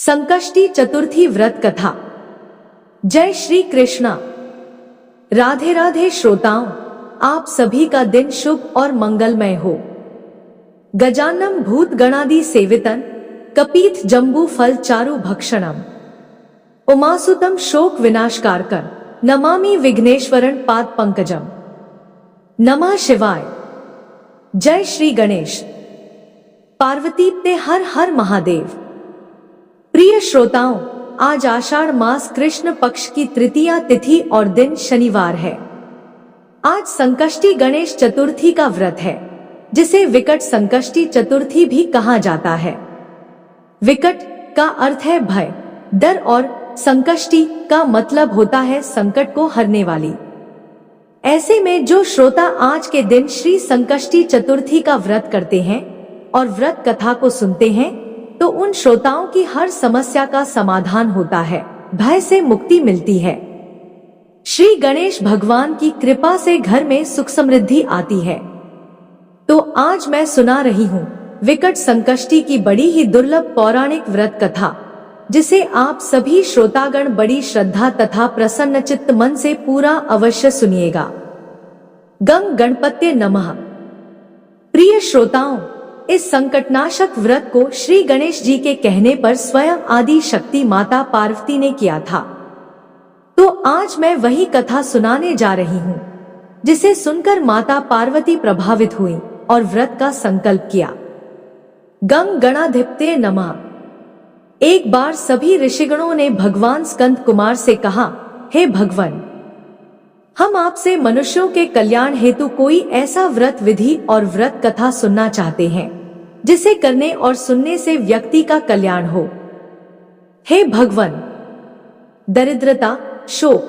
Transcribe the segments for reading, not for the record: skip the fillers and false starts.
संकष्टी चतुर्थी व्रत कथा। जय श्री कृष्णा। राधे राधे श्रोताओं, आप सभी का दिन शुभ और मंगलमय हो। गजानम भूत गणादि सेवितन कपीत जम्बू फल चारु भक्षणम उमासुतम शोक विनाशकारकं नमामि विघ्नेश्वरन पाद पंकजम। नमः शिवाय। जय श्री गणेश। पार्वतीप्ते हर हर महादेव। प्रिय श्रोताओं, आज आषाढ़ मास कृष्ण पक्ष की तृतीया तिथि और दिन शनिवार है। आज संकष्टी गणेश चतुर्थी का व्रत है, जिसे विकट संकष्टी चतुर्थी भी कहा जाता है। विकट का अर्थ है भय, डर और संकष्टी का मतलब होता है संकट को हरने वाली। ऐसे में जो श्रोता आज के दिन श्री संकष्टी चतुर्थी का व्रत करते हैं और व्रत कथा को सुनते हैं, तो उन श्रोताओं की हर समस्या का समाधान होता है, भय से मुक्ति मिलती है। श्री गणेश भगवान की कृपा से घर में सुख समृद्धि आती है। तो आज मैं सुना रही हूँ विकट संकष्टी की बड़ी ही दुर्लभ पौराणिक व्रत कथा, जिसे आप सभी श्रोतागण बड़ी श्रद्धा तथा प्रसन्नचित्त मन से पूरा अवश्य सुनिएगा। गंग गणपत्ये नमः। प्रिय श्रोताओं, इस संकटनाशक व्रत को श्री गणेश जी के कहने पर स्वयं आदि शक्ति माता पार्वती ने किया था। तो आज मैं वही कथा सुनाने जा रही हूँ, जिसे सुनकर माता पार्वती प्रभावित हुई और व्रत का संकल्प किया। गंग गणाधिपते नमः। एक बार सभी ऋषिगणों ने भगवान स्कंद कुमार से कहा, हे भगवान, हम आपसे मनुष्यों के कल्याण हेतु कोई ऐसा व्रत विधि और व्रत कथा सुनना चाहते हैं, जिसे करने और सुनने से व्यक्ति का कल्याण हो। हे भगवान, दरिद्रता, शोक,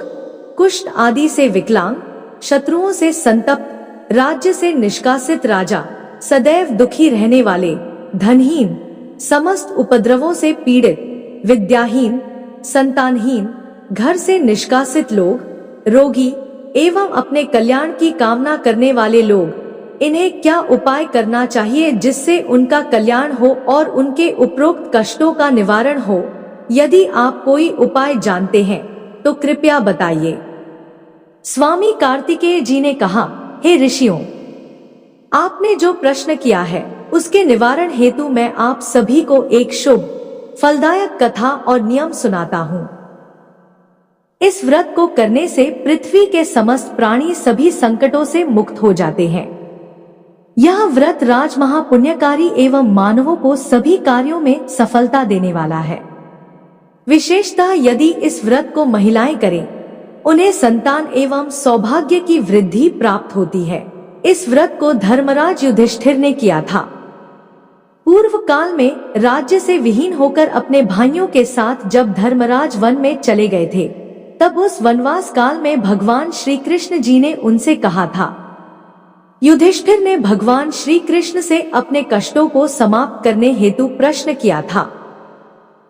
कुष्ठ आदि से विकलांग, शत्रुओं से संतप्त, राज्य से निष्कासित राजा, सदैव दुखी रहने वाले, धनहीन, समस्त उपद्रवों से पीड़ित, विद्याहीन, संतानहीन, घर से निष्कासित लोग, रोगी एवं अपने कल्याण की कामना करने वाले लोग, इन्हें क्या उपाय करना चाहिए जिससे उनका कल्याण हो और उनके उपरोक्त कष्टों का निवारण हो? यदि आप कोई उपाय जानते हैं तो कृपया बताइए। स्वामी कार्तिकेय जी ने कहा, हे ऋषियों, आपने जो प्रश्न किया है उसके निवारण हेतु मैं आप सभी को एक शुभ फलदायक कथा और नियम सुनाता हूँ। इस व्रत को करने से पृथ्वी के समस्त प्राणी सभी संकटों से मुक्त हो जाते हैं। यह व्रत राज महापुण्यकारी एवं मानवों को सभी कार्यों में सफलता देने वाला है। विशेषतः यदि इस व्रत को महिलाएं करें, उन्हें संतान एवं सौभाग्य की वृद्धि प्राप्त होती है। इस व्रत को धर्मराज युधिष्ठिर ने किया था। पूर्व काल में राज्य से विहीन होकर अपने भाइयों के साथ जब धर्मराज वन में चले गए थे, तब उस वनवास काल में भगवान श्री कृष्ण जी ने उनसे कहा था। युधिष्ठिर ने भगवान श्री कृष्ण से अपने कष्टों को समाप्त करने हेतु प्रश्न किया था।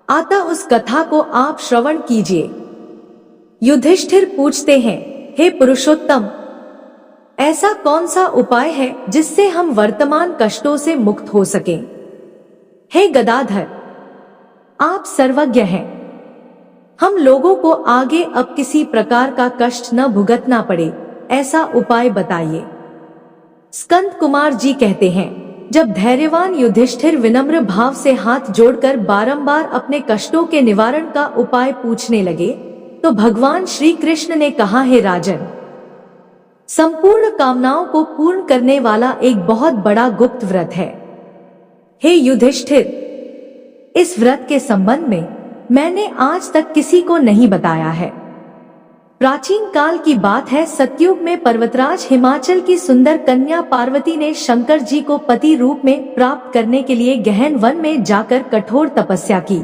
अतः उस कथा को आप श्रवण कीजिए। युधिष्ठिर पूछते हैं, हे पुरुषोत्तम, ऐसा कौन सा उपाय है जिससे हम वर्तमान कष्टों से मुक्त हो सकें? हे गदाधर, आप सर्वज्ञ हैं। हम लोगों को आगे अब किसी प्रकार का कष्ट न भुगतना पड़े, ऐसा उपाय बताइए। स्कंद कुमार जी कहते हैं, जब धैर्यवान युधिष्ठिर विनम्र भाव से हाथ जोड़कर बारंबार अपने कष्टों के निवारण का उपाय पूछने लगे, तो भगवान श्री कृष्ण ने कहा, हे राजन, संपूर्ण कामनाओं को पूर्ण करने वाला एक बहुत बड़ा गुप्त व्रत है। हे युधिष्ठिर, इस व्रत के संबंध में मैंने आज तक किसी को नहीं बताया है। प्राचीन काल की बात है, सतयुग में पर्वतराज हिमाचल की सुंदर कन्या पार्वती ने शंकर जी को पति रूप में प्राप्त करने के लिए गहन वन में जाकर कठोर तपस्या की,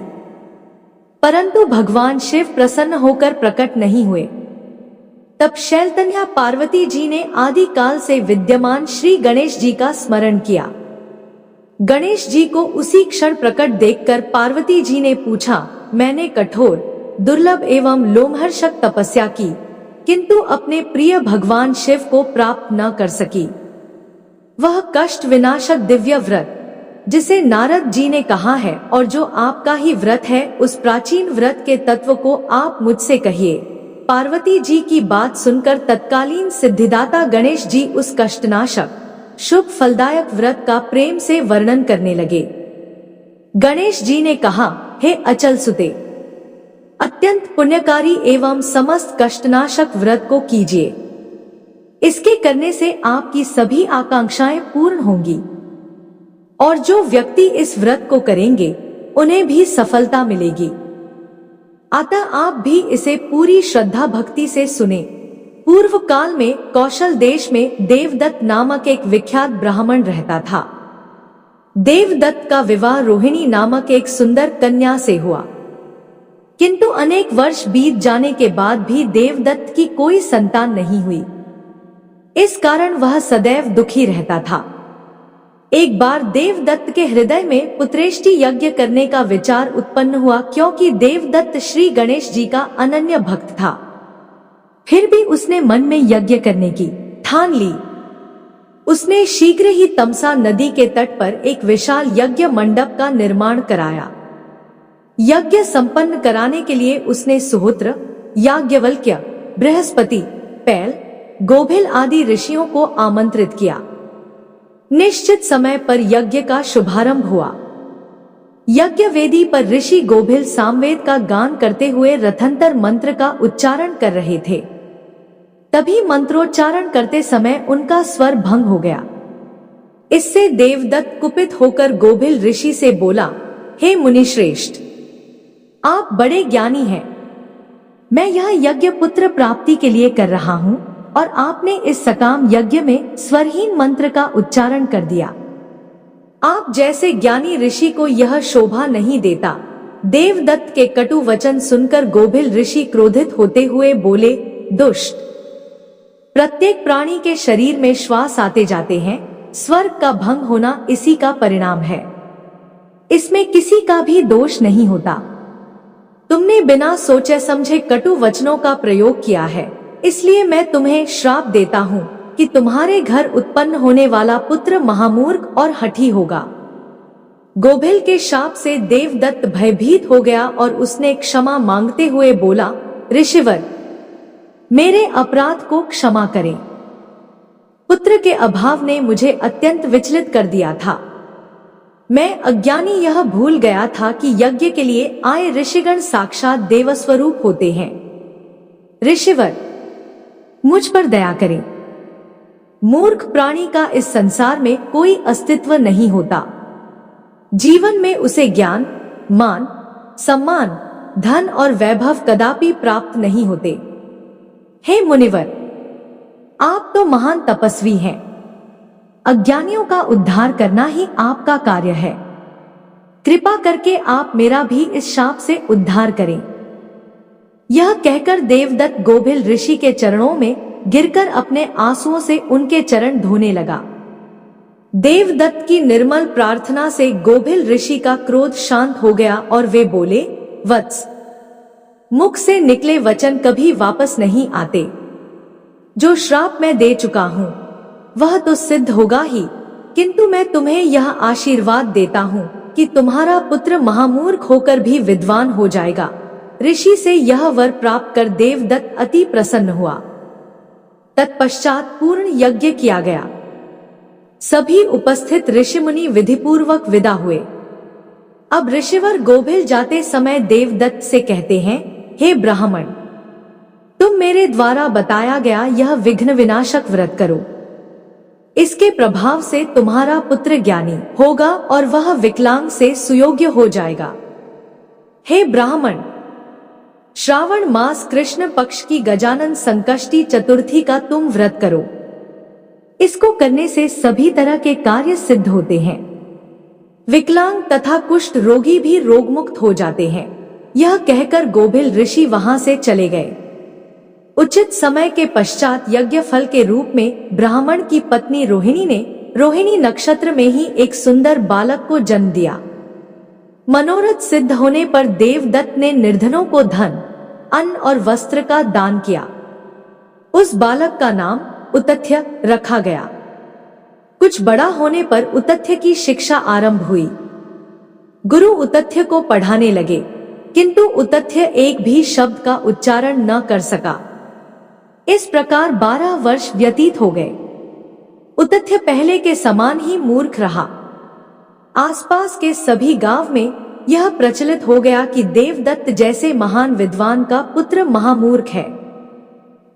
परंतु भगवान शिव प्रसन्न होकर प्रकट नहीं हुए। तब शैलकन्या पार्वती जी ने आदि काल से विद्यमान श्री गणेश जी का स्मरण किया। गणेश जी को उसी क्षण प्रकट देखकर पार्वती जी ने पूछा, मैंने कठोर, दुर्लभ एवं लोमहर्षक तपस्या की, किंतु अपने प्रिय भगवान शिव को प्राप्त न कर सकी। वह कष्ट विनाशक दिव्य व्रत जिसे नारद जी ने कहा है और जो आपका ही व्रत है, उस प्राचीन व्रत के तत्व को आप मुझसे कहिए। पार्वती जी की बात सुनकर तत्कालीन सिद्धिदाता गणेश जी उस कष्टनाशक शुभ फलदायक व्रत का प्रेम से वर्णन करने लगे। गणेश जी ने कहा, हे अचल सुते, अत्यंत पुण्यकारी एवं समस्त कष्टनाशक व्रत को कीजिए। इसके करने से आपकी सभी आकांक्षाएं पूर्ण होंगी और जो व्यक्ति इस व्रत को करेंगे उन्हें भी सफलता मिलेगी। अतः आप भी इसे पूरी श्रद्धा भक्ति से सुने। पूर्व काल में कौशल देश में देवदत्त नामक एक विख्यात ब्राह्मण रहता था। देवदत्त का विवाह रोहिणी नामक एक सुंदर कन्या से हुआ, किंतु अनेक वर्ष बीत जाने के बाद भी देवदत्त की कोई संतान नहीं हुई। इस कारण वह सदैव दुखी रहता था। एक बार देवदत्त के हृदय में पुत्रेष्टि यज्ञ करने का विचार उत्पन्न हुआ, क्योंकि देवदत्त श्री गणेश जी का अनन्य भक्त था। फिर भी उसने मन में यज्ञ करने की ठान ली। उसने शीघ्र ही तमसा नदी के तट पर एक विशाल यज्ञ मंडप का निर्माण कराया। यज्ञ संपन्न कराने के लिए उसने सुहोत्र, याज्ञवल्क्य, बृहस्पति, पैल, गोभिल आदि ऋषियों को आमंत्रित किया। निश्चित समय पर यज्ञ का शुभारंभ हुआ। यज्ञ वेदी पर ऋषि गोभिल सामवेद का गान करते हुए रथंतर मंत्र का उच्चारण कर रहे थे। तभी मंत्रोच्चारण करते समय उनका स्वर भंग हो गया। इससे देवदत्त कुपित होकर गोभिल ऋषि से बोला, हे मुनिश्रेष्ठ, आप बड़े ज्ञानी हैं। मैं यह यज्ञ पुत्र प्राप्ति के लिए कर रहा हूँ और आपने इस सकाम यज्ञ में स्वरहीन मंत्र का उच्चारण कर दिया। आप जैसे ज्ञानी ऋषि को यह शोभा नहीं देता। देवदत्त के कटु वचन सुनकर गोभिल ऋषि क्रोधित होते हुए बोले, दुष्ट, प्रत्येक प्राणी के शरीर में श्वास आते जाते हैं। स्वर्ग का भंग होना इसी का परिणाम है। इसमें किसी का भी दोष नहीं होता। तुमने बिना सोचे समझे कटु वचनों का प्रयोग किया है, इसलिए मैं तुम्हें श्राप देता हूँ कि तुम्हारे घर उत्पन्न होने वाला पुत्र महामूर्ख और हठी होगा। गोभिल के शाप से देवदत्त भयभीत हो गया और उसने क्षमा मांगते हुए बोला, ऋषिवर, मेरे अपराध को क्षमा करें। पुत्र के अभाव ने मुझे अत्यंत विचलित कर दिया था। मैं अज्ञानी यह भूल गया था कि यज्ञ के लिए आए ऋषिगण साक्षात देवस्वरूप होते हैं। ऋषिवर, मुझ पर दया करें। मूर्ख प्राणी का इस संसार में कोई अस्तित्व नहीं होता। जीवन में उसे ज्ञान, मान, सम्मान, धन और वैभव कदापि प्राप्त नहीं होते। हे मुनिवर, आप तो महान तपस्वी हैं। अज्ञानियों का उद्धार करना ही आपका कार्य है। कृपा करके आप मेरा भी इस शाप से उद्धार करें। यह कहकर देवदत्त गोभिल ऋषि के चरणों में गिरकर अपने आंसुओं से उनके चरण धोने लगा। देवदत्त की निर्मल प्रार्थना से गोभिल ऋषि का क्रोध शांत हो गया और वे बोले, वत्स, मुख से निकले वचन कभी वापस नहीं आते। जो श्राप मैं दे चुका हूँ वह तो सिद्ध होगा ही, किंतु मैं तुम्हें यह आशीर्वाद देता हूँ कि तुम्हारा पुत्र महामूर्ख होकर भी विद्वान हो जाएगा। ऋषि से यह वर प्राप्त कर देवदत्त अति प्रसन्न हुआ। तत्पश्चात पूर्ण यज्ञ किया गया। सभी उपस्थित ऋषिमुनि विधिपूर्वक विदा हुए। अब ऋषिवर गोभिल जाते समय देवदत्त से कहते हैं, हे ब्राह्मण, तुम मेरे द्वारा बताया गया यह विघ्न विनाशक व्रत करो। इसके प्रभाव से तुम्हारा पुत्र ज्ञानी होगा और वह विकलांग से सुयोग्य हो जाएगा। हे ब्राह्मण, श्रावण मास कृष्ण पक्ष की गजानन संकष्टी चतुर्थी का तुम व्रत करो। इसको करने से सभी तरह के कार्य सिद्ध होते हैं। विकलांग तथा कुष्ठ रोगी भी रोगमुक्त हो जाते हैं। यह कहकर गोभिल ऋषि वहां से चले गए। उचित समय के पश्चात यज्ञ फल के रूप में ब्राह्मण की पत्नी रोहिणी ने रोहिणी नक्षत्र में ही एक सुंदर बालक को जन्म दिया। मनोरथ सिद्ध होने पर देवदत्त ने निर्धनों को धन, अन्न और वस्त्र का दान किया। उस बालक का नाम उतथ्य रखा गया। कुछ बड़ा होने पर उतथ्य की शिक्षा आरंभ हुई। गुरु उतथ्य को पढ़ाने लगे, किंतु उतथ्य एक भी शब्द का उच्चारण न कर सका। इस प्रकार 12 वर्ष व्यतीत हो गए। उतथ्य पहले के समान ही मूर्ख रहा। आसपास के सभी गांव में यह प्रचलित हो गया कि देवदत्त जैसे महान विद्वान का पुत्र महामूर्ख है।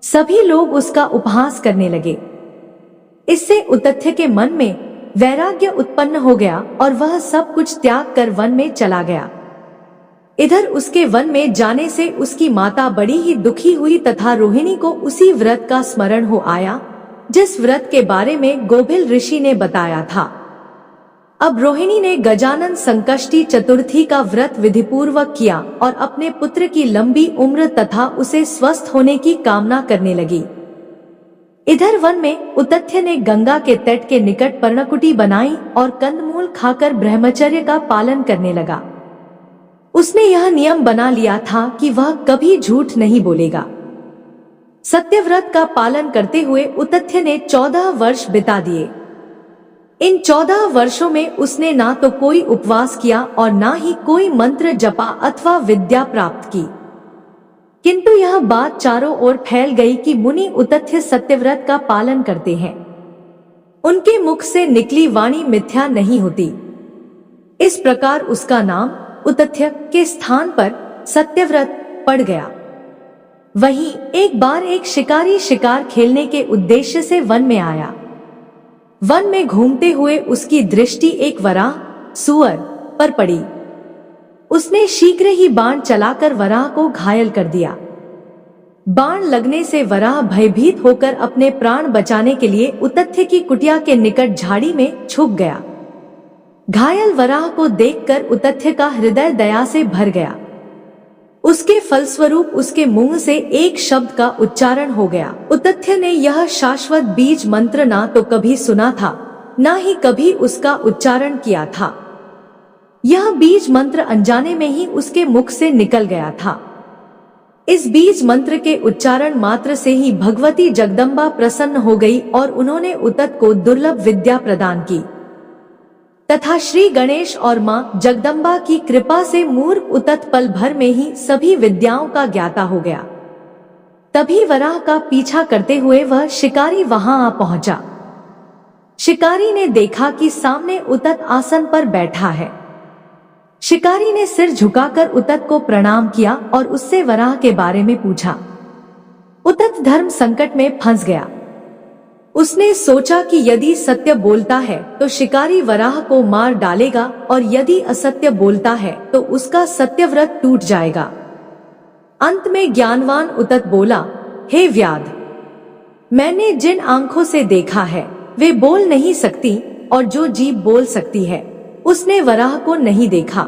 सभी लोग उसका उपहास करने लगे। इससे उतथ्य के मन में वैराग्य उत्पन्न हो गया और वह सब कुछ त्याग कर वन में चला गया। इधर उसके वन में जाने से उसकी माता बड़ी ही दुखी हुई तथा रोहिणी को उसी व्रत का स्मरण हो आया जिस व्रत के बारे में गोभिल ऋषि ने बताया था। अब रोहिणी ने गजानन संकष्टी चतुर्थी का व्रत विधिपूर्वक किया और अपने पुत्र की लंबी उम्र तथा उसे स्वस्थ होने की कामना करने लगी। इधर वन में उतथ्य ने गंगा के तट के निकट पर्णकुटी बनाई और कंदमूल खाकर ब्रह्मचर्य का पालन करने लगा। उसने यह नियम बना लिया था कि वह कभी झूठ नहीं बोलेगा। सत्यव्रत का पालन करते हुए उतथ्य ने 14 वर्ष बिता दिए। इन 14 वर्षों में उसने ना तो कोई उपवास किया और ना ही कोई मंत्र जपा अथवा विद्या प्राप्त की। किंतु यह बात चारों ओर फैल गई कि मुनि उतथ्य सत्यव्रत का पालन करते हैं। उनके मुख से निकली वाणी मिथ्या नहीं होती। इस प्रकार उसका नाम उतथ्य के स्थान पर सत्यव्रत पड़ गया। वहीं एक बार एक शिकारी शिकार खेलने के उद्देश्य से वन में आया। वन में घूमते हुए उसकी दृष्टि एक वराह सुअर पर पड़ी। उसने शीघ्र ही बाण चलाकर वराह को घायल कर दिया। बाण लगने से वराह भयभीत होकर अपने प्राण बचाने के लिए उतथ्य की कुटिया के निकट झाड़ी में छुप गया। घायल वराह को देखकर उतथ्य का हृदय दया से भर गया। उसके फलस्वरूप उसके मुंह से एक शब्द का उच्चारण हो गया। उतथ्य ने यह शाश्वत बीज मंत्र ना तो कभी सुना था, ना ही कभी उसका उच्चारण किया था। यह बीज मंत्र अनजाने में ही उसके मुख से निकल गया था। इस बीज मंत्र के उच्चारण मात्र से ही भगवती जगदम्बा प्रसन्न हो गई और उन्होंने उतत को दुर्लभ विद्या प्रदान की तथा श्री गणेश और मां जगदम्बा की कृपा से मूर्ख उतत पल भर में ही सभी विद्याओं का ज्ञाता हो गया। तभी वराह का पीछा करते हुए वह शिकारी वहां आ पहुंचा। शिकारी ने देखा कि सामने उतत आसन पर बैठा है। शिकारी ने सिर झुकाकर उतत को प्रणाम किया और उससे वराह के बारे में पूछा। उतत धर्म संकट में फंस गया। उसने सोचा कि यदि सत्य बोलता है तो शिकारी वराह को मार डालेगा और यदि असत्य बोलता है तो उसका सत्यव्रत टूट जाएगा। अंत में ज्ञानवान उतत बोला, हे व्याध, मैंने जिन आंखों से देखा है वे बोल नहीं सकती और जो जीभ बोल सकती है उसने वराह को नहीं देखा।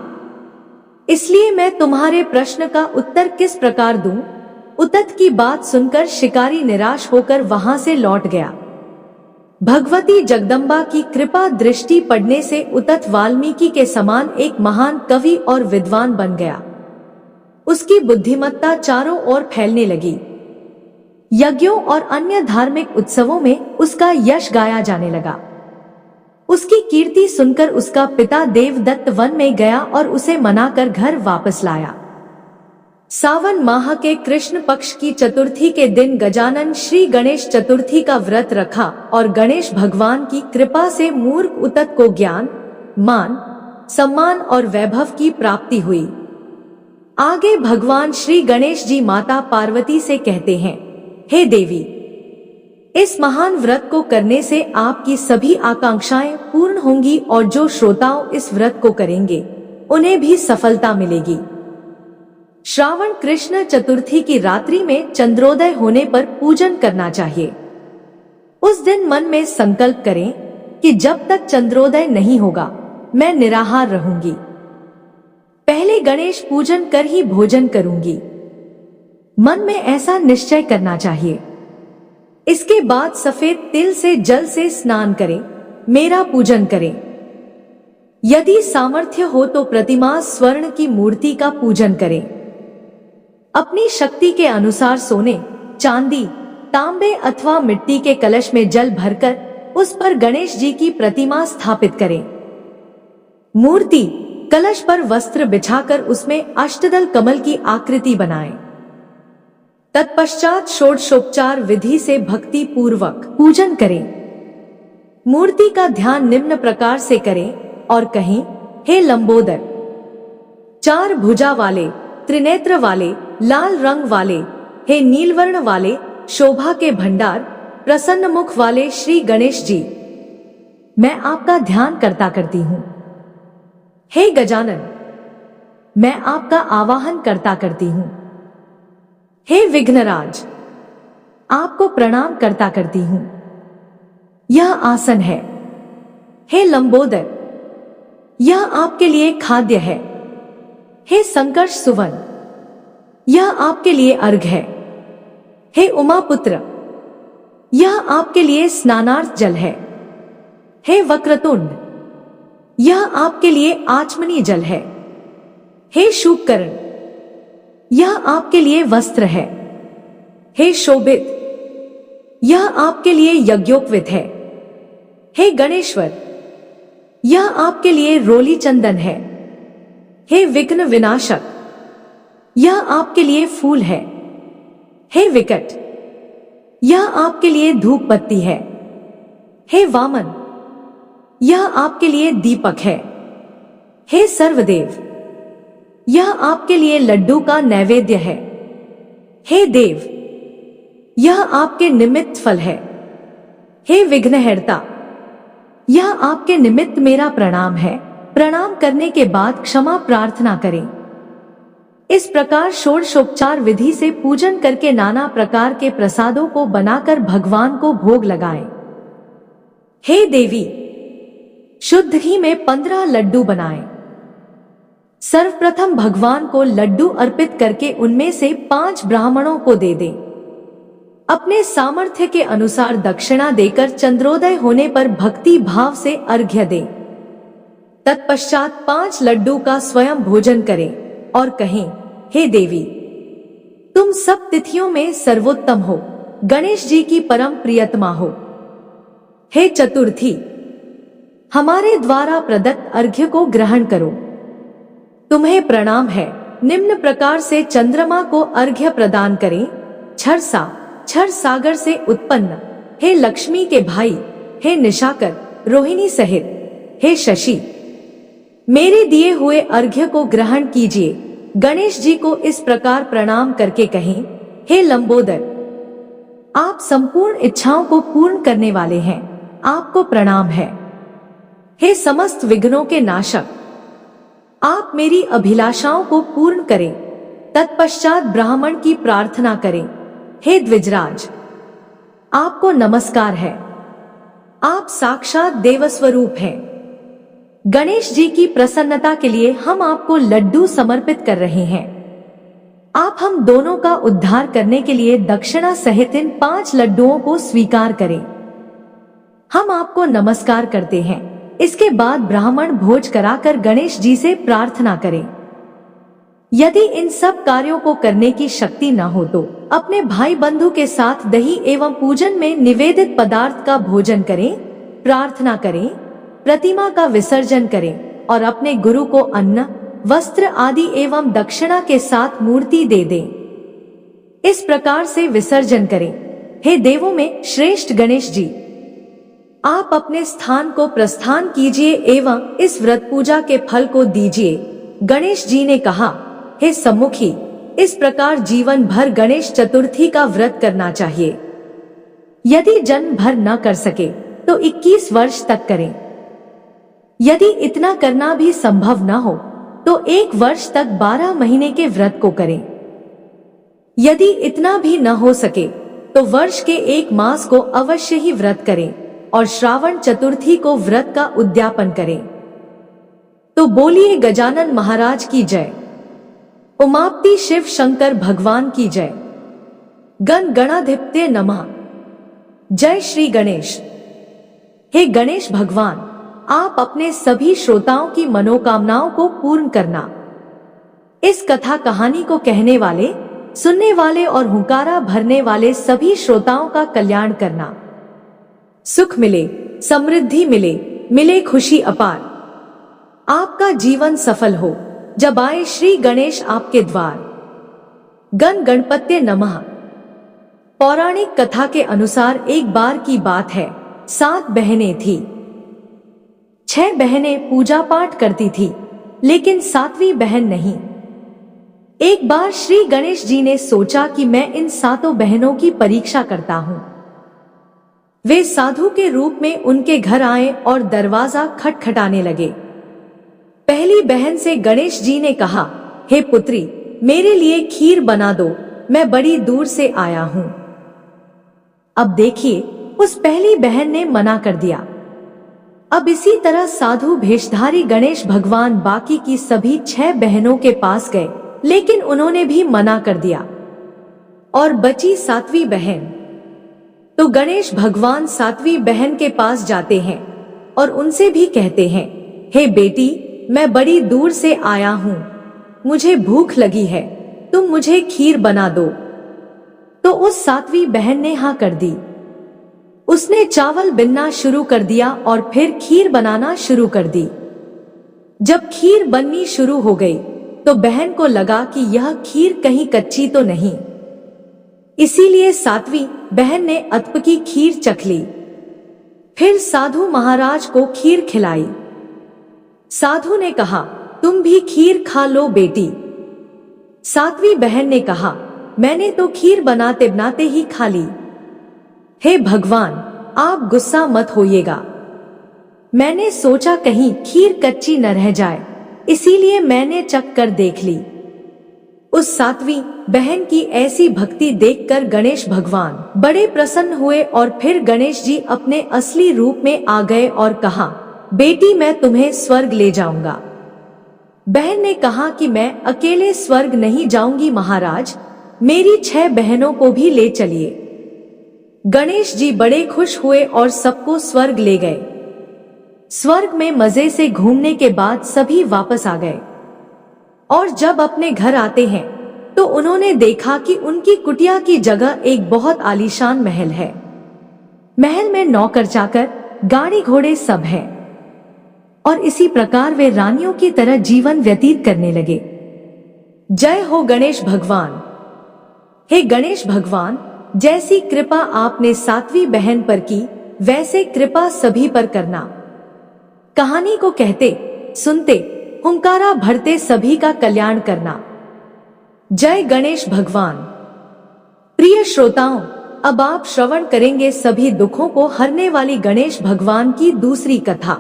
इसलिए मैं तुम्हारे प्रश्न का उत्तर किस प्रकार दूं? उतत की बात सुनकर शिकारी निराश होकर वहां से लौट गया। भगवती जगदम्बा की कृपा दृष्टि पड़ने से उतत वाल्मीकि के समान एक महान कवि और विद्वान बन गया। उसकी बुद्धिमत्ता चारों ओर फैलने लगी। यज्ञों और अन्य धार्मिक उत्सवों में उसका यश गाया जाने लगा। उसकी कीर्ति सुनकर उसका पिता देवदत्त वन में गया और उसे मनाकर घर वापस लाया। सावन माह के कृष्ण पक्ष की चतुर्थी के दिन गजानन श्री गणेश चतुर्थी का व्रत रखा और गणेश भगवान की कृपा से मूर्ख उतत को ज्ञान, मान, सम्मान और वैभव की प्राप्ति हुई। आगे भगवान श्री गणेश जी माता पार्वती से कहते हैं, हे देवी, इस महान व्रत को करने से आपकी सभी आकांक्षाएं पूर्ण होंगी और जो श्रोताओं इस व्रत को करेंगे उन्हें भी सफलता मिलेगी। श्रावण कृष्ण चतुर्थी की रात्रि में चंद्रोदय होने पर पूजन करना चाहिए। उस दिन मन में संकल्प करें कि जब तक चंद्रोदय नहीं होगा मैं निराहार रहूंगी। पहले गणेश पूजन कर ही भोजन करूंगी। मन में ऐसा निश्चय करना चाहिए। इसके बाद सफेद तिल से जल से स्नान करें, मेरा पूजन करें। यदि सामर्थ्य हो तो प्रतिमा स्वर्ण की मूर्ति का पूजन करें। अपनी शक्ति के अनुसार सोने, चांदी, तांबे अथवा मिट्टी के कलश में जल भरकर उस पर गणेश जी की प्रतिमा स्थापित करें। मूर्ति कलश पर वस्त्र बिछाकर उसमें अष्टदल कमल की आकृति बनाएं। तत्पश्चात षोडशोपचार विधि से भक्ति पूर्वक पूजन करें। मूर्ति का ध्यान निम्न प्रकार से करें और कहें, हे लंबोदर, चार भुजा वाले, त्रिनेत्र वाले, लाल रंग वाले, हे नीलवर्ण वाले, शोभा के भंडार, प्रसन्न मुख वाले श्री गणेश जी, मैं आपका ध्यान करता करती हूं। हे गजानन, मैं आपका आवाहन करता करती हूं। हे विघ्नराज, आपको प्रणाम करता करती हूं। यह आसन है। हे लंबोदर, यह आपके लिए खाद्य है। हे संकर्ष सुवन, यह आपके लिए अर्घ्य है। हे उमापुत्र, यह आपके लिए स्नानार्थ जल है। हे वक्रतुंड, यह आपके लिए आचमनी जल है। हे शूककर्ण, यह आपके लिए वस्त्र है। हे शोभित, यह आपके लिए यज्ञोपवीत है। हे गणेश्वर, यह आपके लिए रोली चंदन है। हे विघ्न विनाशक, यह आपके लिए फूल है। हे विकट, यह आपके लिए धूप बत्ती है। हे वामन, यह आपके लिए दीपक है। हे सर्वदेव, यह आपके लिए लड्डू का नैवेद्य है। हे देव, यह आपके निमित्त फल है। हे विघ्नहर्ता, यह आपके निमित्त मेरा प्रणाम है। प्रणाम करने के बाद क्षमा प्रार्थना करें। इस प्रकार षोडशोपचार विधि से पूजन करके नाना प्रकार के प्रसादों को बनाकर भगवान को भोग लगाएं। हे देवी, शुद्ध घी में 15 लड्डू बनाएं। सर्वप्रथम भगवान को लड्डू अर्पित करके उनमें से 5 ब्राह्मणों को दे दें। अपने सामर्थ्य के अनुसार दक्षिणा देकर चंद्रोदय होने पर भक्ति भाव से अर्घ्य दें। तत्पश्चात 5 लड्डू का स्वयं भोजन करें और कहें, हे देवी, तुम सब तिथियों में सर्वोत्तम हो, गणेश जी की परम प्रियतमा हो। हे चतुर्थी, हमारे द्वारा प्रदत्त अर्घ्य को ग्रहण करो। तुम्हें प्रणाम है। निम्न प्रकार से चंद्रमा को अर्घ्य प्रदान करें। क्षर सागर से उत्पन्न, हे लक्ष्मी के भाई, हे निशाकर, रोहिणी सहित, हे शशि, मेरे दिए हुए अर्घ्य को ग्रहण कीजिए। गणेश जी को इस प्रकार प्रणाम करके कहें, हे लंबोदर, आप संपूर्ण इच्छाओं को पूर्ण करने वाले हैं, आपको प्रणाम है। हे समस्त विघ्नों के नाशक, आप मेरी अभिलाषाओं को पूर्ण करें। तत्पश्चात ब्राह्मण की प्रार्थना करें, हे द्विजराज, आपको नमस्कार है, आप साक्षात देवस्वरूप हैं। गणेश जी की प्रसन्नता के लिए हम आपको लड्डू समर्पित कर रहे हैं। आप हम दोनों का उद्धार करने के लिए दक्षिणा सहित इन 5 लड्डुओं को स्वीकार करें। हम आपको नमस्कार करते हैं। इसके बाद ब्राह्मण भोज कराकर गणेश जी से प्रार्थना करें। यदि इन सब कार्यों को करने की शक्ति न हो तो अपने भाई बंधु के साथ दही एवं पूजन में निवेदित पदार्थ का भोजन करें, प्रार्थना करें, प्रतिमा का विसर्जन करें और अपने गुरु को अन्न, वस्त्र आदि एवं दक्षिणा के साथ मूर्ति दे दें। इस प्रकार से विसर्जन करें। हे देवों में श्रेष्ठ गणेश जी, आप अपने स्थान को प्रस्थान कीजिए एवं इस व्रत पूजा के फल को दीजिए। गणेश जी ने कहा, हे सम्मुखी, इस प्रकार जीवन भर गणेश चतुर्थी का व्रत करना चाहिए। यदि जन्म भर न कर सके तो 21 वर्ष तक करें। यदि इतना करना भी संभव न हो तो 1 वर्ष तक 12 महीने के व्रत को करें। यदि इतना भी न हो सके तो वर्ष के 1 मास को अवश्य ही व्रत करें और श्रावण चतुर्थी को व्रत का उद्यापन करें। तो बोलिए गजानन महाराज की जय, उमापति शिव शंकर भगवान की जय, गण गणाधिपत्य नमः। जय श्री गणेश। हे गणेश भगवान, आप अपने सभी श्रोताओं की मनोकामनाओं को पूर्ण करना। इस कथा कहानी को कहने वाले, सुनने वाले और हुंकारा भरने वाले सभी श्रोताओं का कल्याण करना। सुख मिले, समृद्धि मिले, मिले खुशी अपार। आपका जीवन सफल हो, जब आए श्री गणेश आपके द्वार। गण गणपत्ये नमः। पौराणिक कथा के अनुसार एक बार की बात है, 7 बहनें थी। 6 बहनें पूजा पाठ करती थी, लेकिन 7वीं बहन नहीं। एक बार श्री गणेश जी ने सोचा कि मैं इन 7 बहनों की परीक्षा करता हूं। वे साधु के रूप में उनके घर आए और दरवाजा खटखटाने लगे। पहली बहन से गणेश जी ने कहा, हे पुत्री, मेरे लिए खीर बना दो, मैं बड़ी दूर से आया हूं। अब देखिए, उस पहली बहन ने मना कर दिया। अब इसी तरह साधु भेषधारी गणेश भगवान बाकी की सभी 6 बहनों के पास गए, लेकिन उन्होंने भी मना कर दिया। और बची 7वीं बहन। तो गणेश भगवान 7वीं बहन के पास जाते हैं और उनसे भी कहते हैं, हे बेटी, मैं बड़ी दूर से आया हूं, मुझे भूख लगी है, तुम मुझे खीर बना दो। तो उस 7वीं बहन ने हाँ कर दी। उसने चावल बिनना शुरू कर दिया और फिर खीर बनाना शुरू कर दी। जब खीर बननी शुरू हो गई तो बहन को लगा कि यह खीर कहीं कच्ची तो नहीं, इसीलिए 7वीं बहन ने अधपकी खीर चख ली। फिर साधु महाराज को खीर खिलाई। साधु ने कहा, तुम भी खीर खा लो बेटी। 7वीं बहन ने कहा, मैंने तो खीर बनाते बनाते ही खा ली। हे भगवान, आप गुस्सा मत होइएगा, मैंने सोचा कहीं खीर कच्ची न रह जाए, इसीलिए मैंने चख कर देख ली। उस 7वीं बहन की ऐसी भक्ति देखकर गणेश भगवान बड़े प्रसन्न हुए और फिर गणेश जी अपने असली रूप में आ गए और कहा, बेटी, मैं तुम्हें स्वर्ग ले जाऊंगा। बहन ने कहा कि मैं अकेले स्वर्ग नहीं जाऊंगी महाराज, मेरी 6 बहनों को भी ले चलिए। गणेश जी बड़े खुश हुए और सबको स्वर्ग ले गए। स्वर्ग में मजे से घूमने के बाद सभी वापस आ गए और जब अपने घर आते हैं तो उन्होंने देखा कि उनकी कुटिया की जगह एक बहुत आलीशान महल है। महल में नौकर चाकर, गाड़ी घोड़े सब है और इसी प्रकार वे रानियों की तरह जीवन व्यतीत करने लगे। जय हो गणेश भगवान। हे गणेश भगवान, जैसी कृपा आपने 7वीं बहन पर की, वैसे कृपा सभी पर करना। कहानी को कहते सुनते हुंकारा भरते सभी का कल्याण करना। जय गणेश भगवान। प्रिय श्रोताओं, अब आप श्रवण करेंगे सभी दुखों को हरने वाली गणेश भगवान की दूसरी कथा।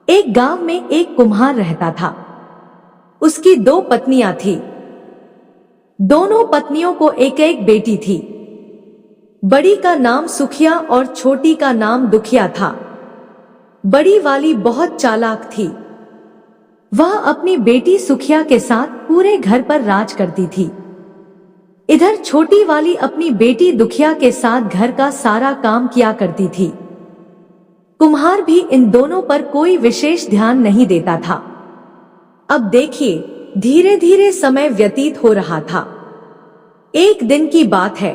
एक गांव में एक कुम्हार रहता था। उसकी 2 पत्नियां थी। दोनों पत्नियों को एक एक बेटी थी। बड़ी का नाम सुखिया और छोटी का नाम दुखिया था। बड़ी वाली बहुत चालाक थी। वह अपनी बेटी सुखिया के साथ पूरे घर पर राज करती थी। इधर छोटी वाली अपनी बेटी दुखिया के साथ घर का सारा काम किया करती थी। कुम्हार भी इन दोनों पर कोई विशेष ध्यान नहीं देता था। अब देखिए, धीरे धीरे समय व्यतीत हो रहा था। एक दिन की बात है,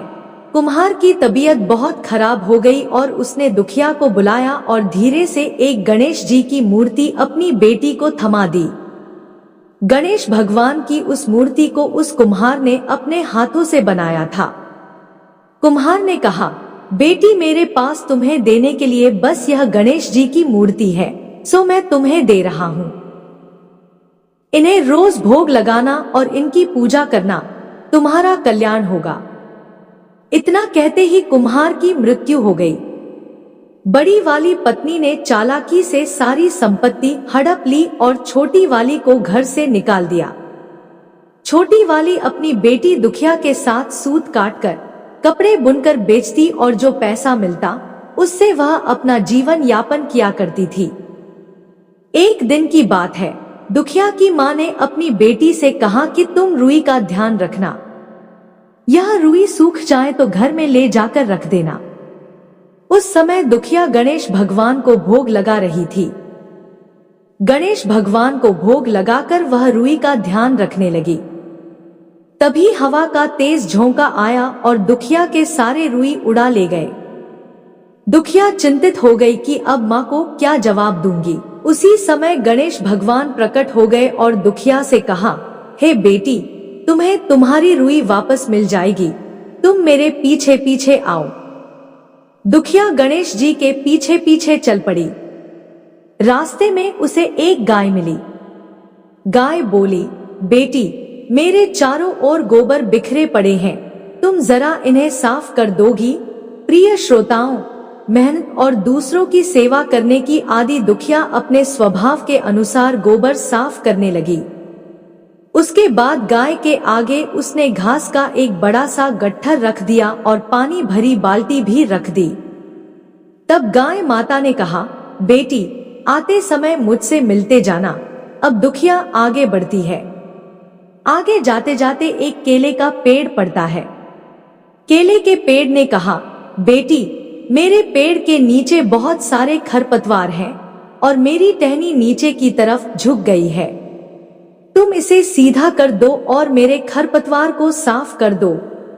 कुम्हार की तबीयत बहुत खराब हो गई और उसने दुखिया को बुलाया और धीरे से एक गणेश जी की मूर्ति अपनी बेटी को थमा दी। गणेश भगवान की उस मूर्ति को उस कुम्हार ने अपने हाथों से बनाया था। कुम्हार ने कहा, बेटी, मेरे पास तुम्हें देने के लिए बस यह गणेश जी की मूर्ति है, सो मैं तुम्हें दे रहा हूं। इन्हें रोज भोग लगाना और इनकी पूजा करना, तुम्हारा कल्याण होगा। इतना कहते ही कुम्हार की मृत्यु हो गई। बड़ी वाली पत्नी ने चालाकी से सारी संपत्ति हड़प ली और छोटी वाली को घर से निकाल दिया। छोटी वाली अपनी बेटी दुखिया के साथ सूत काटकर, कपड़े बुनकर बेचती और जो पैसा मिलता उससे वह अपना जीवन यापन किया करती थी। एक दिन की बात है, दुखिया की मां ने अपनी बेटी से कहा कि तुम रुई का ध्यान रखना, यह रुई सूख जाए तो घर में ले जाकर रख देना। उस समय दुखिया गणेश भगवान को भोग लगा रही थी। गणेश भगवान को भोग लगाकर वह रुई का ध्यान रखने लगी। तभी हवा का तेज झोंका आया और दुखिया के सारे रुई उड़ा ले गए। दुखिया चिंतित हो गई कि अब माँ को क्या जवाब दूंगी। उसी समय गणेश भगवान प्रकट हो गए और दुखिया से कहा, हे बेटी, तुम्हें तुम्हारी रुई वापस मिल जाएगी, तुम मेरे पीछे पीछे आओ। दुखिया गणेश जी के पीछे पीछे चल पड़ी। रास्ते में उसे एक गाय मिली। गाय बोली, बेटी, मेरे चारों ओर गोबर बिखरे पड़े हैं, तुम जरा इन्हें साफ कर दोगी। प्रिय श्रोताओं, मेहनत और दूसरों की सेवा करने की आदि दुखिया अपने स्वभाव के अनुसार गोबर साफ करने लगी। उसके बाद गाय के आगे उसने घास का एक बड़ा सा गट्ठर रख दिया और पानी भरी बाल्टी भी रख दी। तब गाय माता ने कहा, बेटी, आते समय मुझसे मिलते जाना। अब दुखिया आगे बढ़ती है। आगे जाते जाते एक केले का पेड़ पड़ता है। केले के पेड़ ने कहा, बेटी, मेरे पेड़ के नीचे बहुत सारे खरपतवार हैं और मेरी टहनी नीचे की तरफ झुक गई है, तुम इसे सीधा कर दो और मेरे खरपतवार को साफ कर दो।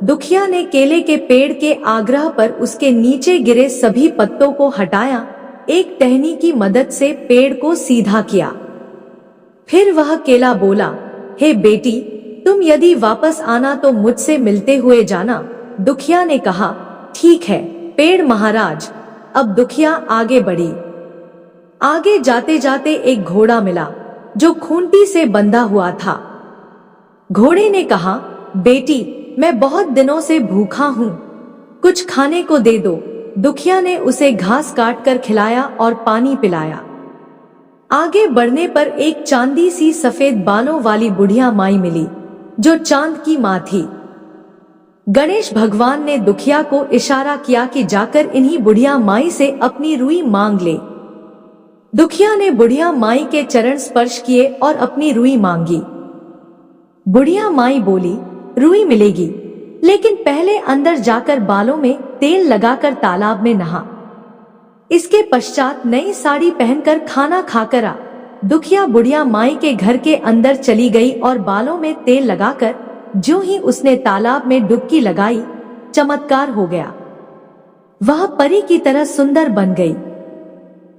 दुखिया ने केले के पेड़ के आग्रह पर उसके नीचे गिरे सभी पत्तों को हटाया, एक टहनी की मदद से पेड़ को सीधा किया। फिर वह केला बोला, हे बेटी, तुम यदि वापस आना तो मुझसे मिलते हुए जाना। दुखिया ने कहा, ठीक है पेड़ महाराज। अब दुखिया आगे बढ़ी। आगे जाते जाते एक घोड़ा मिला जो खूंटी से बंधा हुआ था। घोड़े ने कहा, बेटी, मैं बहुत दिनों से भूखा हूँ, कुछ खाने को दे दो। दुखिया ने उसे घास काट कर खिलाया और पानी पिलाया। आगे बढ़ने पर एक चांदी सी सफेद बालों वाली बुढ़िया माई मिली जो चांद की माँ थी। गणेश भगवान ने दुखिया को इशारा किया कि जाकर इन्हीं बुढ़िया माई से अपनी रुई मांग ले। दुखिया ने बुढ़िया माई के चरण स्पर्श किए और अपनी रुई मांगी। बुढ़िया माई बोली, रुई मिलेगी, लेकिन पहले अंदर जाकर बालों में तेल लगाकर तालाब में नहा। इसके पश्चात नई साड़ी पहनकर खाना खाकर आ। दुखिया बुढ़िया माई के घर के अंदर चली गई और बालों में तेल लगाकर जो ही उसने तालाब में डुबकी लगाई, चमत्कार हो गया, वह परी की तरह सुंदर बन गई।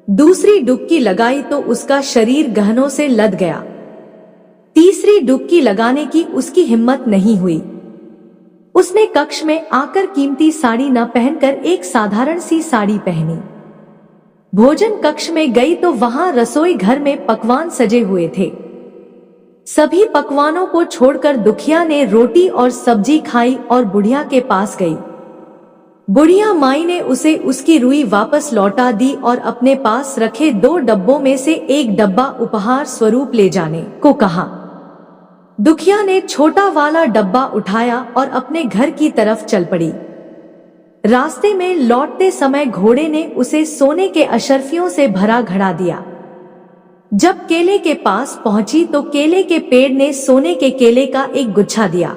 दूसरी डुबकी लगाई तो उसका शरीर गहनों से लद गया। तीसरी डुबकी लगाने की उसकी हिम्मत नहीं हुई। उसने कक्ष में आकर कीमती साड़ी न पहनकर एक साधारण सी साड़ी पहनी। भोजन कक्ष में गई तो वहां रसोई घर में पकवान सजे हुए थे। सभी पकवानों को छोड़कर दुखिया ने रोटी और सब्जी खाई और बुढ़िया के पास गई। बुढ़िया माई ने उसे उसकी रुई वापस लौटा दी और अपने पास रखे 2 डब्बों में से एक डब्बा उपहार स्वरूप ले जाने को कहा। दुखिया ने छोटा वाला डब्बा उठाया और अपने घर की तरफ चल पड़ी। रास्ते में लौटते समय घोड़े ने उसे सोने के अशर्फियों से भरा घड़ा दिया। जब केले के पास पहुंची तो केले के पेड़ ने सोने के केले का एक गुच्छा दिया।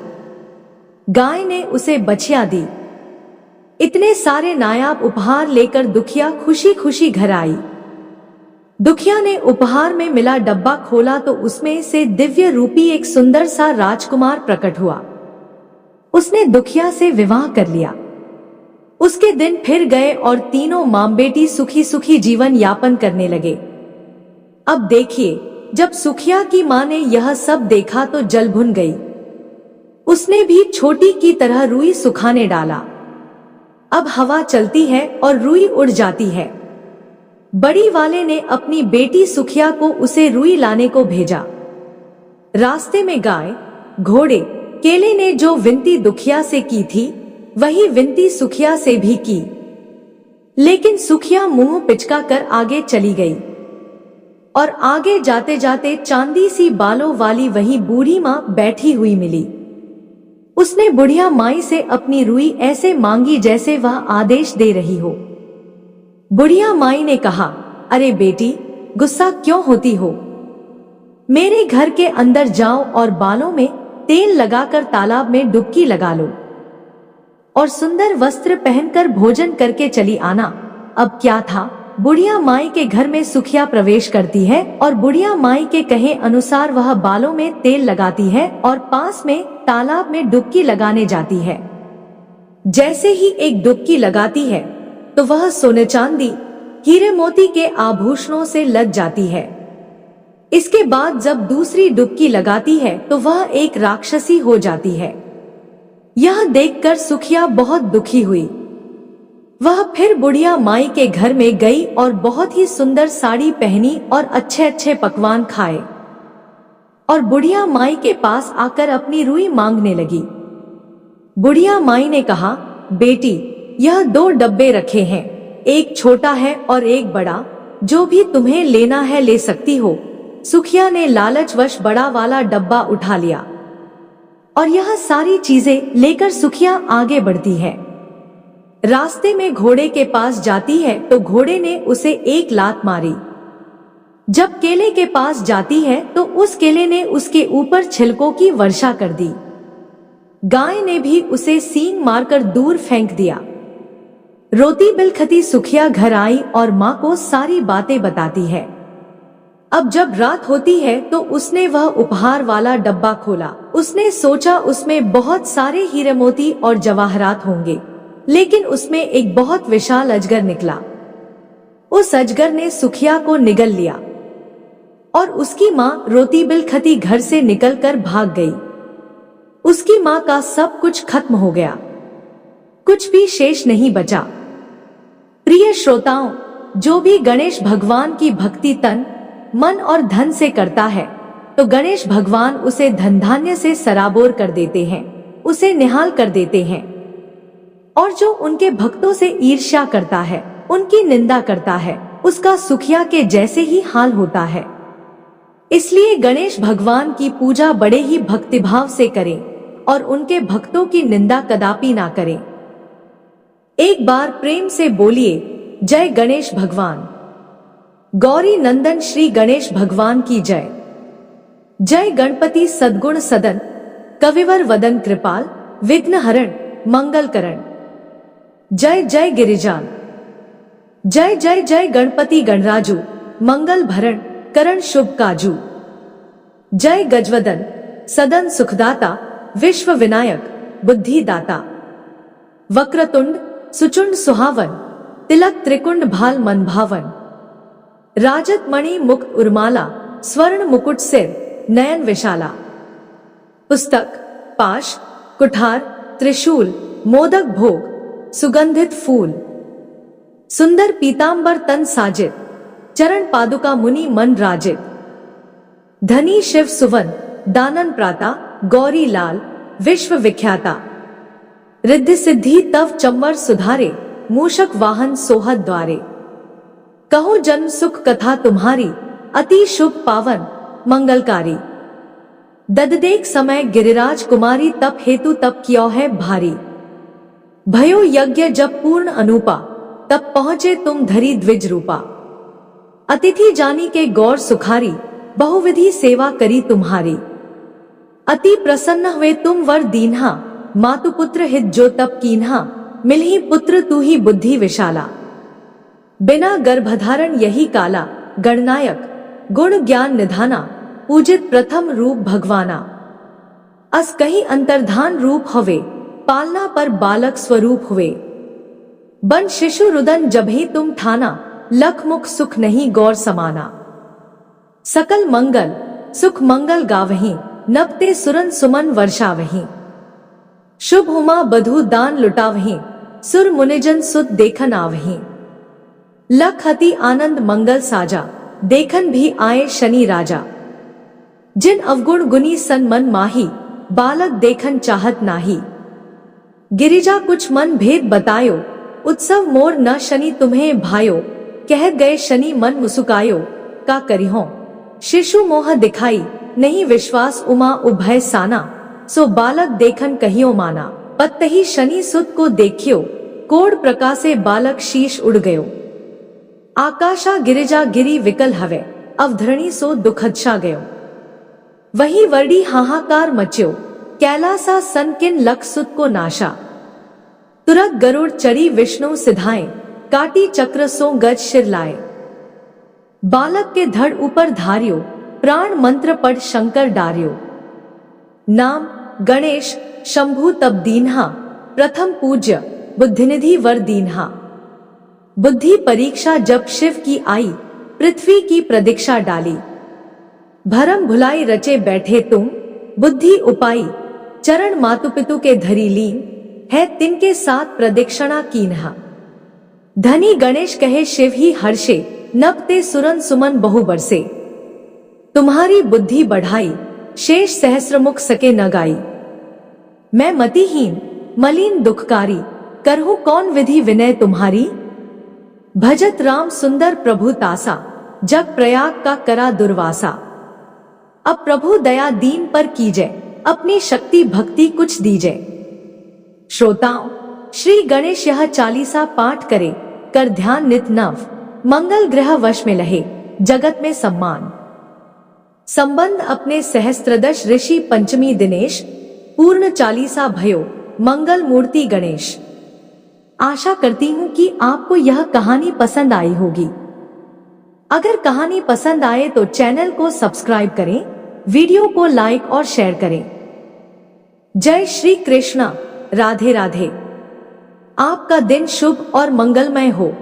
गाय ने उसे बछिया दी। इतने सारे नायाब उपहार लेकर दुखिया खुशी खुशी घर आई। दुखिया ने उपहार में मिला डब्बा खोला तो उसमें से दिव्य रूपी एक सुंदर सा राजकुमार प्रकट हुआ। उसने दुखिया से विवाह कर लिया। उसके दिन फिर गए और तीनों मां बेटी सुखी सुखी जीवन यापन करने लगे। अब देखिए, जब सुखिया की मां ने यह सब देखा तो जल भुन गई। उसने भी छोटी की तरह रुई सुखाने डाला। अब हवा चलती है और रुई उड़ जाती है। बड़ी वाले ने अपनी बेटी सुखिया को उसे रुई लाने को भेजा। रास्ते में गाय, घोड़े, केले ने जो विनती दुखिया से की थी वही विनती सुखिया से भी की, लेकिन सुखिया मुंह पिचका कर आगे चली गई। और आगे जाते जाते चांदी सी बालों वाली वही बूढ़ी माँ बैठी हुई मिली। उसने बुढ़िया माई से अपनी रुई ऐसे मांगी जैसे वह आदेश दे रही हो। बुढ़िया माई ने कहा, अरे बेटी, गुस्सा क्यों होती हो? मेरे घर के अंदर जाओ और बालों में तेल लगाकर तालाब में डुबकी लगा लो और सुंदर वस्त्र पहनकर भोजन करके चली आना। अब क्या था, बुढ़िया माई के घर में सुखिया प्रवेश करती है और बुढ़िया माई के कहे अनुसार वह बालों में तेल लगाती है और पास में तालाब में डुबकी लगाने जाती है। जैसे ही एक डुबकी लगाती है, तो वह सोने चांदी हीरे मोती के आभूषणों से लद जाती है। इसके बाद जब दूसरी डुबकी लगाती है तो वह एक राक्षसी हो जाती है। यह देखकर सुखिया बहुत दुखी हुई। वह फिर बुढ़िया माई के घर में गई और बहुत ही सुंदर साड़ी पहनी और अच्छे अच्छे पकवान खाए और बुढ़िया माई के पास आकर अपनी रुई मांगने लगी। बुढ़िया माई ने कहा, बेटी, यह 2 डब्बे रखे हैं, एक छोटा है और एक बड़ा, जो भी तुम्हें लेना है ले सकती हो। सुखिया ने लालचवश बड़ा वाला डब्बा उठा लिया और यह सारी चीजें लेकर सुखिया आगे बढ़ती है। रास्ते में घोड़े के पास जाती है तो घोड़े ने उसे एक लात मारी। जब केले के पास जाती है तो उस केले ने उसके ऊपर छिलकों की वर्षा कर दी। गाय ने भी उसे सींग मारकर दूर फेंक दिया। रोती बिलखती सुखिया घर आई और माँ को सारी बातें बताती है। अब जब रात होती है तो उसने वह उपहार वाला डब्बा खोला। उसने सोचा उसमें बहुत सारे हीरे मोती और जवाहरात होंगे, लेकिन उसमें एक बहुत विशाल अजगर निकला। उस अजगर ने सुखिया को निगल लिया और उसकी माँ रोती बिलखती घर से निकलकर भाग गई। उसकी माँ का सब कुछ खत्म हो गया, कुछ भी शेष नहीं बचा। प्रिय श्रोताओं, जो भी गणेश भगवान की भक्ति तन, मन और धन से करता है तो गणेश भगवान उसे धन धान्य से सराबोर कर देते हैं, उसे निहाल कर देते हैं। और जो उनके भक्तों से ईर्ष्या करता है, उनकी निंदा करता है, उसका सुखिया के जैसे ही हाल होता है। इसलिए गणेश भगवान की पूजा बड़े ही भक्तिभाव से करें और उनके भक्तों की निंदा कदापि ना करें। एक बार प्रेम से बोलिए, जय गणेश भगवान। गौरी नंदन श्री गणेश भगवान की जय। जय गणपति सद्गुण सदन, कविवर वदन कृपाल, विघ्न हरण, मंगल करण। जय जय गिरिजान। जय जय जय गणपति गणराजू, मंगल भरण, करण शुभ काजू। जय गजवदन, सदन सुखदाता, विश्व विनायक, बुद्धि दाता। वक्रतुंड, सुचुंड सुहावन, तिलक त्रिकुंड भाल मन भावन। राजत मणि मुक्त उर्माला, स्वर्ण मुकुट सिर, नयन विशाला। पुस्तक, पाश, कुठार, त्रिशूल, मोदक भोग, सुगंधित फूल। सुंदर पीतांबर तन साजित, चरण पादुका मुनि मन राजित। धनी शिव सुवन, दानन प्राता, गौरी लाल, विश्व विख्याता। रिद्धि सिद्धि तव चंवर सुधारे, मूषक वाहन सोहत द्वारे। कहो जन्म सुख कथा तुम्हारी, अति शुभ पावन मंगलकारी। दददेख समय गिरिराज कुमारी, तप हेतु तप कियो है भारी। भयो यज्ञ जब पूर्ण अनुपा, तब पहुंचे तुम धरी द्विज रूपा। अतिथि जानी के गौर सुखारी, बहुविधि सेवा करी तुम्हारी। अति प्रसन्न हुए तुम वर दीन्हा, मातु पुत्र हित जो तप कीन्हा। मिलही पुत्र तू ही बुद्धि विशाला, बिना गर्भधारण यही काला। गणनायक, गुण ज्ञान निधाना, पूजित प्रथम रूप भगवाना। अस कहीं अंतर्धान रूप हवे, पालना पर बालक स्वरूप हुए। बन शिशु रुदन जबहि तुम ठाना, लख मुख सुख नहीं गौर समाना। सकल मंगल सुख मंगल गावहीं, नपते सुरन सुमन वर्षावहीं। शुभ हुमा बधु दान लुटावहीं, सुर मुनिजन सुत देखन आवहीं। लख अति आनंद मंगल साजा, देखन भी आए शनि राजा। जिन अवगुण गुनी सन मन माही, बालक देखन चाहत नाही। गिरिजा कुछ मन भेद बतायो, उत्सव मोर न शनि तुम्हें भायो। कहत गए शनि मन मुसुकायो, का करिहो शिशु मोह दिखाई। नहीं विश्वास उमा उभय साना, सो बालक देखन कहियो माना। पत्तही शनि सुत को देखियो, कोड प्रकाशे बालक शीश उड़ गयो। आकाशा गिरिजा गिरी विकल हवे, अवधरणी सो दुखदशा गयो। वही वर्डी हाहाकार मच्यो, कैलासा सन किन लख सुत को नाशा। तुरत गरुड़ चढ़ी विष्णु सिधाए, काटी चक्र सो गज शिर लाए। बालक के धड़ ऊपर धारियो, प्राण मंत्र पढ़ शंकर डारियो। नाम गणेश शंभु तब दीन्हा, प्रथम पूज्य बुद्धिनिधि वर दीन्हा। बुद्धि परीक्षा जब शिव की आई, पृथ्वी की प्रदीक्षा डाली। भरम भुलाई रचे बैठे तुम, बुद्धि उपाई, चरण मातु पितु के धरी लीन, है तिनके साथ प्रदक्षिणा कीन्हा। धनी गणेश कहे शिव ही हर्षे, नभ ते सुरन सुमन बहु बरसे। तुम्हारी बुद्धि बढ़ाई, शेष सहस्रमुख सके न गाई। मैं मतिहीन मलिन दुखकारी, करहूं कौन विधि विनय तुम्हारी। भजत राम सुंदर प्रभु तासा, जग प्रयाग का करा दुर्वासा। अब प्रभु दया दीन पर कीजय, अपनी शक्ति भक्ति कुछ दीजय। श्रोताओं, श्री गणेश यह चालीसा पाठ करे, कर ध्यान नित नव, मंगल ग्रह वश में लहे, जगत में सम्मान। संबंध अपने सहस्त्रदश ऋषि पंचमी दिनेश, पूर्ण चालीसा भयो, मंगल मूर्ति गणेश। आशा करती हूं कि आपको यह कहानी पसंद आई होगी। अगर कहानी पसंद आए तो चैनल को सब्सक्राइब करें, वीडियो को लाइक और शेयर करें। जय श्री कृष्णा। राधे राधे। आपका दिन शुभ और मंगलमय हो।